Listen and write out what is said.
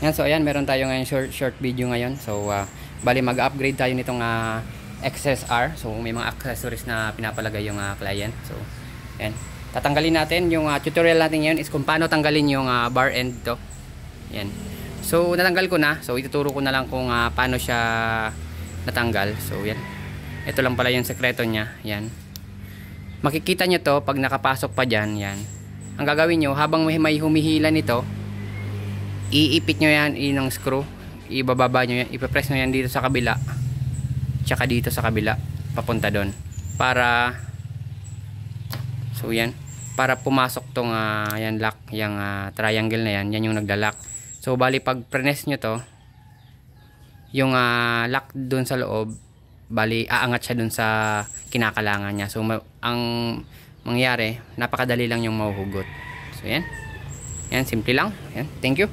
Yan, so ayan, meron tayo ngayon short video ngayon. So bali mag-upgrade tayo nitong XSR. So may mga accessories na pinapalagay yung client. So ayan, tatanggalin natin yung tutorial natin ngayon is kung paano tanggalin yung bar end to. Yan. So natanggal ko na. So ituturo ko na lang kung paano siya natanggal. So yan. Ito lang pala yung sekreto niya. Yan. Makikita nyo to pag nakapasok pa dyan. Yan. Ang gagawin nyo, habang may humihila nito, iipit nyo yan ng screw, ibababa nyo yan, ipapress nyo yan dito sa kabila, tsaka dito sa kabila papunta doon para, so yan, para pumasok tong yan lock, yung triangle na yan, yan yung naglalak. So bali pag press nyo to, yung lock doon sa loob, bali aangat siya doon sa kinakalangan niya. So ang mangyari, napakadali lang yung mahuhugot. So yan, yan, simple lang. Yan, thank you.